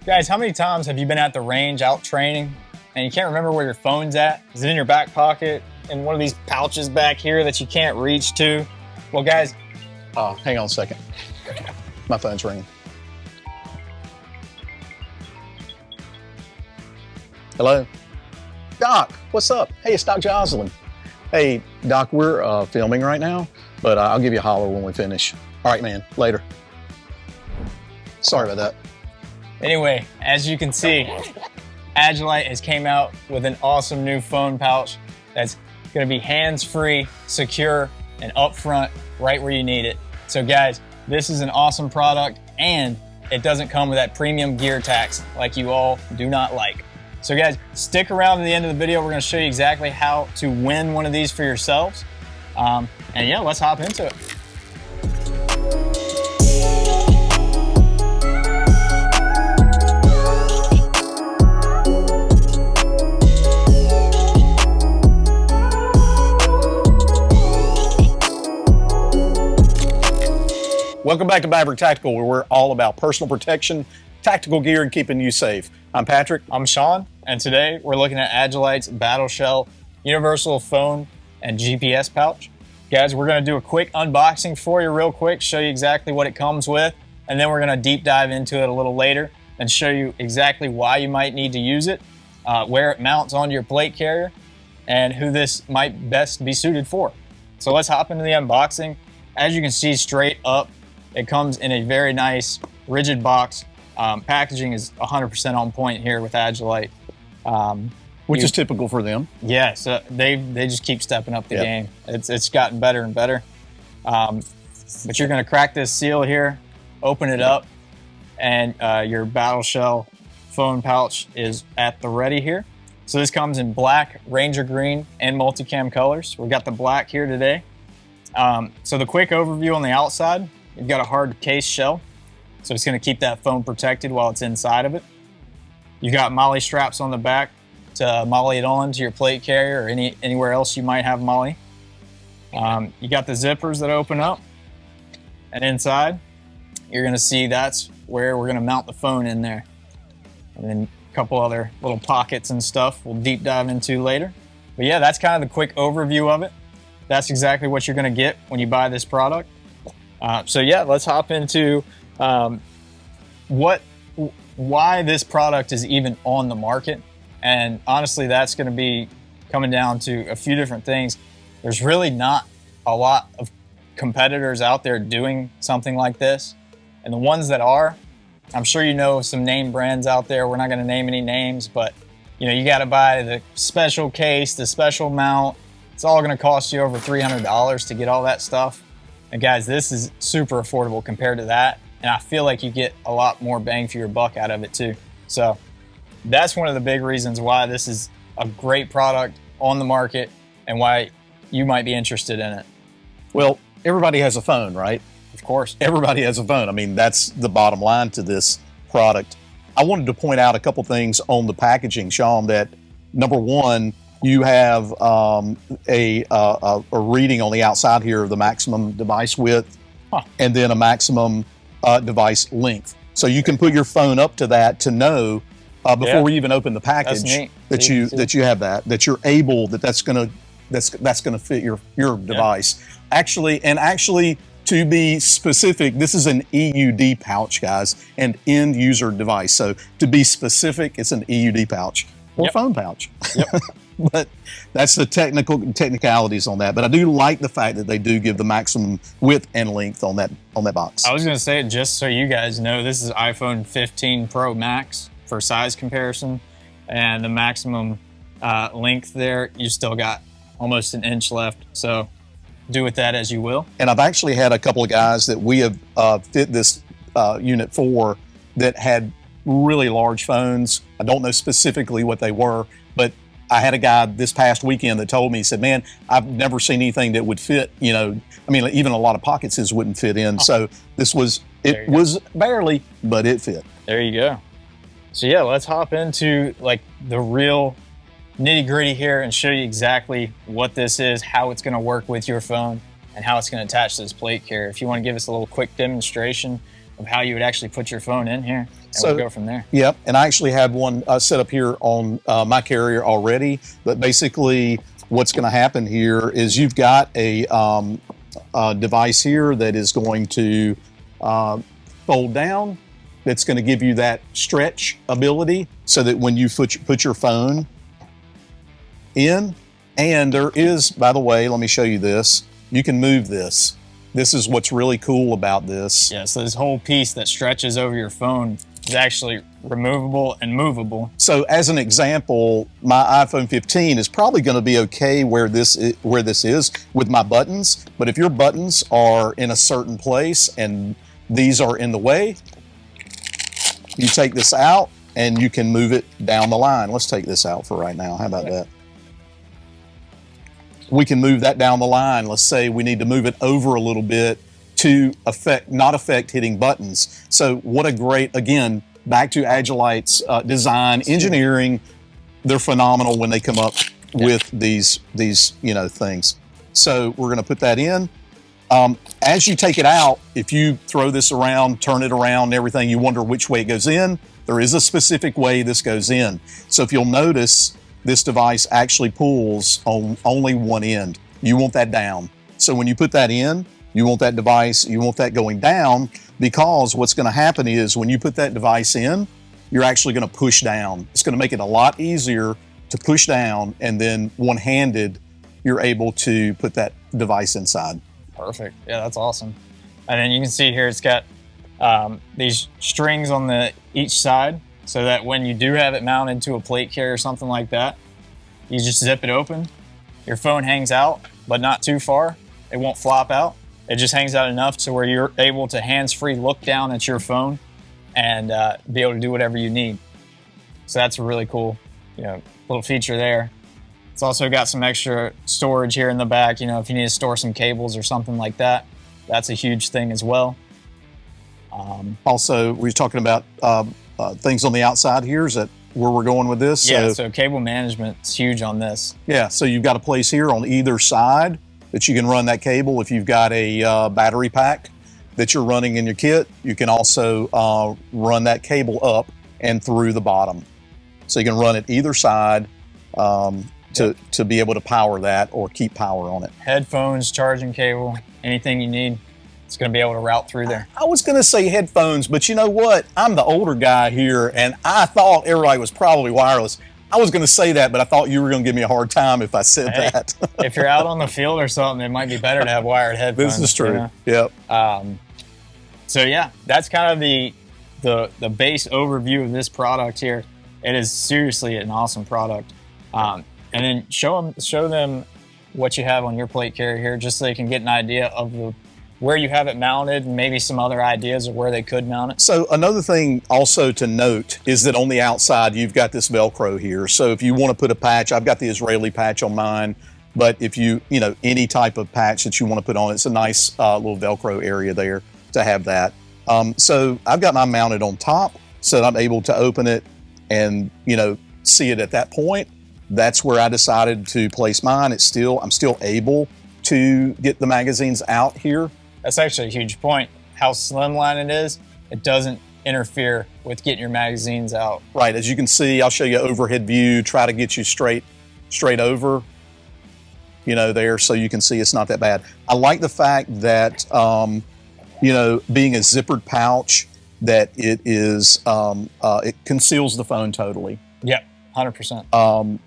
Guys, how many times have you been at the range out training and you can't remember where your phone's at? Is it in your back pocket, in one of these pouches back here that you can't reach to? Well, guys, hang on a second. My phone's ringing. Hello? Doc, what's up? Hey, it's Doc Joslin. Hey, Doc, we're filming right now, but I'll give you a holler when we finish. All right, man, later. Sorry about that. Anyway, as you can see, Agilite has came out with an awesome new phone pouch that's going to be hands-free, secure, and up front right where you need it. So guys, this is an awesome product, and it doesn't come with that premium gear tax like you all do not like. So guys, stick around to the end of the video. We're going to show you exactly how to win one of these for yourselves. And yeah, let's hop into it. Welcome back to Maverick Tactical, where we're all about personal protection, tactical gear, and keeping you safe. I'm Patrick. I'm Sean, and today we're looking at Agilite's Battle Shell universal phone and GPS pouch. Guys, we're going to do a quick unboxing for you real quick, show you exactly what it comes with, and then we're going to deep dive into it a little later and show you exactly why you might need to use it, where it mounts onto your plate carrier, and who this might best be suited for. So let's hop into the unboxing. As you can see straight up, it comes in a very nice rigid box. Packaging is 100% on point here with Agilite. Which is typical for them. Yeah, so they just keep stepping up the game. It's gotten better and better. But you're gonna crack this seal here, open it up, and your Battle Shell phone pouch is at the ready here. So this comes in black, Ranger green, and multicam colors. We've got the black here today. So the quick overview on the outside, you've got a hard case shell. So it's going to keep that phone protected while it's inside of it. You got MOLLE straps on the back to MOLLE it on to your plate carrier or anywhere else you might have MOLLE. You got the zippers that open up, and inside you're going to see that's where we're going to mount the phone in there. And then a couple other little pockets and stuff we'll deep dive into later. But yeah, that's kind of the quick overview of it. That's exactly what you're going to get when you buy this product. So yeah, let's hop into why this product is even on the market. And honestly, that's going to be coming down to a few different things. There's really not a lot of competitors out there doing something like this. And the ones that are, I'm sure you know some name brands out there. We're not going to name any names, but you know, you got to buy the special case, the special mount. It's all going to cost you over $300 to get all that stuff. And guys, this is super affordable compared to that. And I feel like you get a lot more bang for your buck out of it too. So that's one of the big reasons why this is a great product on the market and why you might be interested in it. Well, everybody has a phone, right? Of course. Everybody has a phone. I mean, that's the bottom line to this product. I wanted to point out a couple things on the packaging, Sean, that number one, you have a reading on the outside here of the maximum device width, and then a maximum device length. So you can put your phone up to that to know before we even open the package that you have that you're able that's gonna fit your device. Actually, to be specific, this is an EUD pouch, guys, and end user device. So to be specific, it's an EUD pouch or phone pouch. Yep. But that's the technicalities on that. But I do like the fact that they do give the maximum width and length on that box. I was going to say, just so you guys know, this is iPhone 15 Pro Max for size comparison, and the maximum length there, you still got almost an inch left. So do with that as you will. And I've actually had a couple of guys that we have fit this unit for that had really large phones. I don't know specifically what they were, but I had a guy this past weekend that told me, he said, man, I've never seen anything that would fit, you know, I mean, even a lot of pockets his wouldn't fit in. So this was, it was barely, but it fit. There you go. So yeah, let's hop into like the real nitty gritty here and show you exactly what this is, how it's going to work with your phone, and how it's going to attach to this plate carrier. If you want to give us a little quick demonstration of how you would actually put your phone in here. and we'll go from there. Yep, and I actually have one set up here on my carrier already. But basically, what's going to happen here is you've got a device here that is going to fold down. That's going to give you that stretch ability, so that when you put your phone in, and there is, by the way, let me show you this. You can move this. This is what's really cool about this. Yeah, so this whole piece that stretches over your phone is actually removable and movable. So as an example, my iPhone 15 is probably going to be okay where this is with my buttons. But if your buttons are in a certain place and these are in the way, you take this out and you can move it down the line. Let's take this out for right now. How about that? We can move that down the line. Let's say we need to move it over a little bit to not affect hitting buttons. So what a great, again, back to Agilite's design, engineering. They're phenomenal when they come up with these things. So we're going to put that in. As you take it out, if you throw this around, turn it around and everything, you wonder which way it goes in. There is a specific way this goes in. So if you'll notice, this device actually pulls on only one end. You want that down. So when you put that in, you want that device, you want that going down, because what's going to happen is when you put that device in, you're actually going to push down. It's going to make it a lot easier to push down, and then one-handed, you're able to put that device inside. Perfect. Yeah, that's awesome. And then you can see here it's got these strings on each side, so that when you do have it mounted to a plate carrier or something like that, you just zip it open. Your phone hangs out, but not too far. It won't flop out. It just hangs out enough to where you're able to hands-free look down at your phone and be able to do whatever you need. So that's a really cool, little feature there. It's also got some extra storage here in the back. If you need to store some cables or something like that, that's a huge thing as well. Also, we were talking about things on the outside here. Is that where we're going with this? Yeah, so cable management is huge on this. Yeah, so you've got a place here on either side that you can run that cable. If you've got a battery pack that you're running in your kit, you can also run that cable up and through the bottom. So you can run it either side to be able to power that or keep power on it. Headphones, charging cable, anything you need. It's going to be able to route through there. I was going to say headphones, but you know what? I'm the older guy here, and I thought everybody was probably wireless. I was going to say that, but I thought you were going to give me a hard time if I said that. If you're out on the field or something, it might be better to have wired headphones. This is true. Yep. So yeah, that's kind of the base overview of this product here. It is seriously an awesome product. And then show them what you have on your plate carrier here, just so they can get an idea of where you have it mounted and maybe some other ideas of where they could mount it. So another thing also to note is that on the outside, you've got this Velcro here. So if you want to put a patch, I've got the Israeli patch on mine, but if any type of patch that you want to put on, it's a nice little Velcro area there to have that. So I've got mine mounted on top so that I'm able to open it and, see it at that point. That's where I decided to place mine. I'm still able to get the magazines out here. That's actually a huge point. How slimline it is, it doesn't interfere with getting your magazines out. Right, as you can see, I'll show you overhead view, try to get you straight over, there, so you can see it's not that bad. I like the fact that, being a zippered pouch, that it is, it conceals the phone totally. Yep, 100%.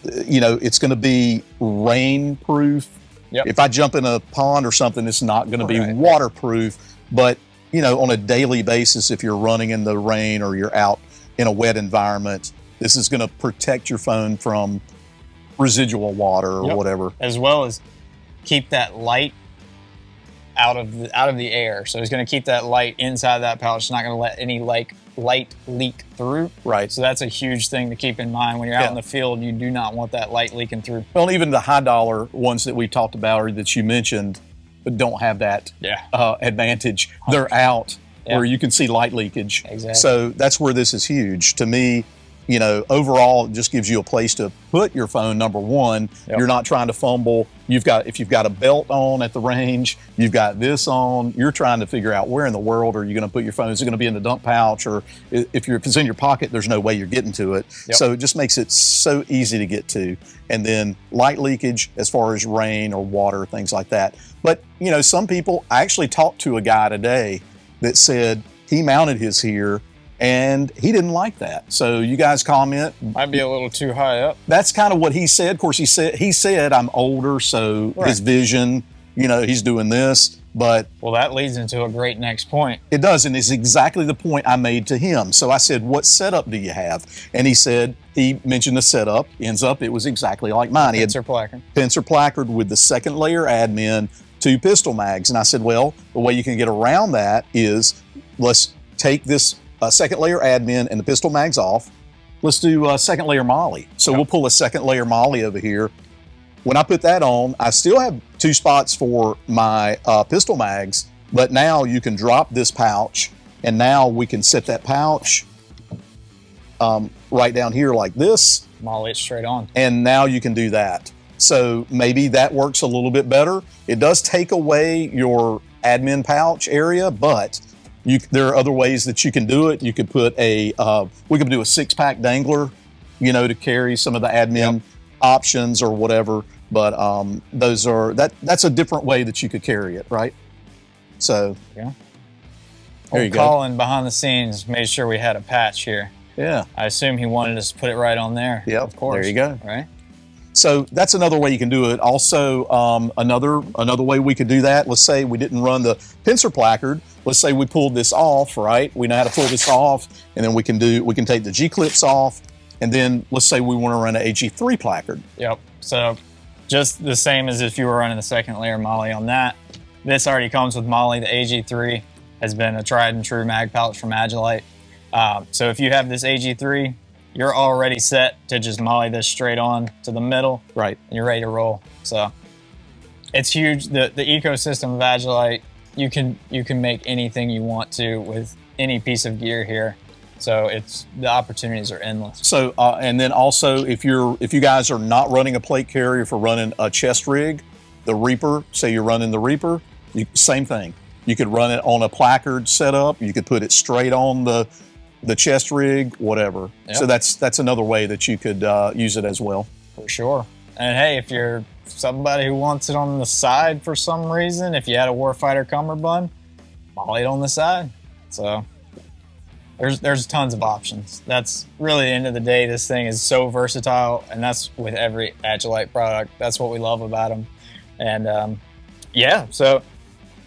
It's going to be rain proof. Yep. If I jump in a pond or something, it's not going to be waterproof. But, on a daily basis, if you're running in the rain or you're out in a wet environment, this is going to protect your phone from residual water or whatever. As well as keep that light out of the air. So it's going to keep that light inside that pouch. It's not going to let any light leak through. Right. So that's a huge thing to keep in mind when you're out in the field. You do not want that light leaking through. Well, even the high dollar ones that we talked about or that you mentioned don't have that advantage. 100%. They're out where you can see light leakage. Exactly. So that's where this is huge. To me, you know, overall, it just gives you a place to put your phone. Number one, you're not trying to fumble. If you've got a belt on at the range, you've got this on, you're trying to figure out where in the world are you going to put your phone? Is it going to be in the dump pouch, or if it's in your pocket, there's no way you're getting to it. So it just makes it so easy to get to. And then light leakage as far as rain or water, things like that. But, you know, some people, I actually talked to a guy today that said he mounted his here and he didn't like that. So you guys comment. Might be a little too high up. That's kind of what he said. Of course, he said I'm older, so his vision, you know, he's doing this. But well, that leads into a great next point. It does, and it's exactly the point I made to him. So I said, what setup do you have? And he mentioned the setup. Ends up, it was exactly like mine. He had Pincer placard. Pincer placard with the second layer admin, 2 pistol mags. And I said, well, the way you can get around that is let's take this second layer admin and the pistol mags off. Let's do a second layer molly. So we'll pull a second layer molly over here. When I put that on, I still have 2 spots for my pistol mags, but now you can drop this pouch, and now we can set that pouch right down here like this. Molly it straight on. And now you can do that. So maybe that works a little bit better. It does take away your admin pouch area, but there are other ways that you can do it. You could put we could do a 6-pack dangler, you know, to carry some of the admin options or whatever. But that's a different way that you could carry it, right? So there you go. Colin behind the scenes made sure we had a patch here. Yeah, I assume he wanted us to put it right on there. Yeah, of course. There you go. Right. So that's another way you can do it. Also, another way we could do that. Let's say we didn't run the pincer placard. Let's say we pulled this off, right? We know how to pull this off, and then we can take the G clips off, and then let's say we want to run an AG3 placard. Yep. So just the same as if you were running the second layer molly on that. This already comes with molly. The AG3 has been a tried and true mag pouch from Agilite. So if you have this AG3, you're already set to just molly this straight on to the middle. Right. And you're ready to roll. So it's huge. The ecosystem of Agilite, you can make anything you want to with any piece of gear here. So the opportunities are endless. So and then also if you guys are not running a plate carrier, for running a chest rig, the Reaper, say you're running the Reaper, same thing. You could run it on a placard setup. You could put it straight on the chest rig, whatever. Yep. So that's another way that you could use it as well. For sure. And hey, if you're somebody who wants it on the side for some reason, if you had a Warfighter cummerbund, molly it on the side. So there's tons of options. That's really the end of the day. This thing is so versatile, and that's with every Agilite product. That's what we love about them. And yeah, so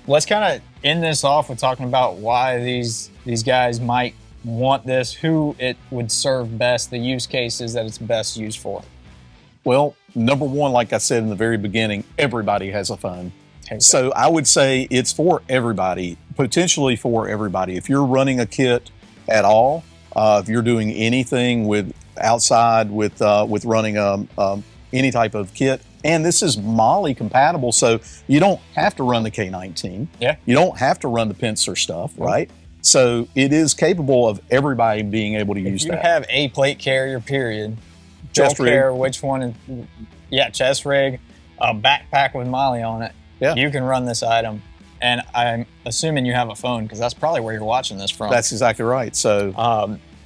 let's kind of end this off with talking about why these guys might want this, who it would serve best, the use cases that it's best used for. Well, number one, like I said in the very beginning, everybody has a phone. Exactly. So I would say it's for everybody, potentially for everybody. If you're running a kit at all, if you're doing anything with outside with running any type of kit, and this is molly compatible, so you don't have to run the K19. Yeah. You don't have to run the pincer stuff, right? So it is capable of everybody being able to use that. If you have a plate carrier, period, don't care which one. Chest rig, a backpack with molly on it. Yeah. You can run this item. And I'm assuming you have a phone, because that's probably where you're watching this from. That's exactly right. So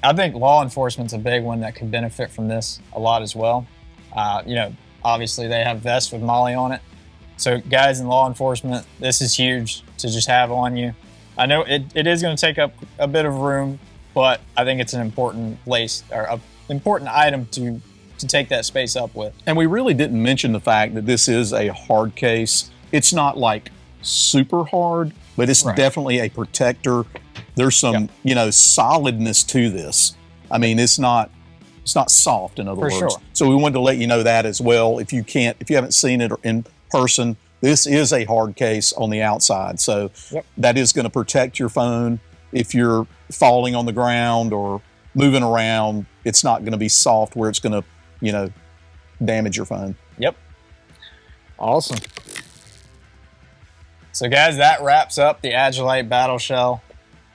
I think law enforcement's a big one that could benefit from this a lot as well. You know, obviously they have vests with molly on it. So guys in law enforcement, this is huge to just have on you. I know it is going to take up a bit of room, but I think it's an important place, or an important item to take that space up with. And we really didn't mention the fact that this is a hard case. It's not like super hard, but it's definitely a protector. There's some, you know, solidness to this. I mean, it's not soft, in other words. Sure. So we wanted to let you know that as well. If you haven't seen it in person, this is a hard case on the outside. So that is going to protect your phone. If you're falling on the ground or moving around, it's not going to be soft where it's going to, you know, damage your phone. Yep. Awesome. So guys, that wraps up the Agilite Battle Shell.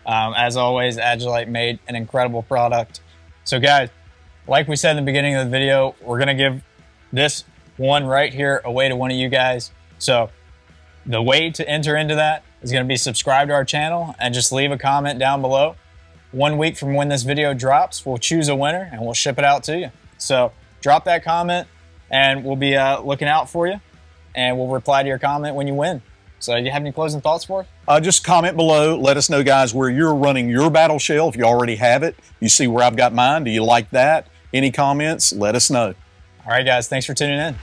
As always, Agilite made an incredible product. So guys, like we said in the beginning of the video, we're going to give this one right here away to one of you guys. So the way to enter into that is going to be subscribe to our channel and just leave a comment down below. 1 week from when this video drops, we'll choose a winner and we'll ship it out to you. So drop that comment and we'll be looking out for you, and we'll reply to your comment when you win. So do you have any closing thoughts for us? Just comment below. Let us know, guys, where you're running your battle shell. If you already have it, you see where I've got mine. Do you like that? Any comments? Let us know. All right, guys. Thanks for tuning in.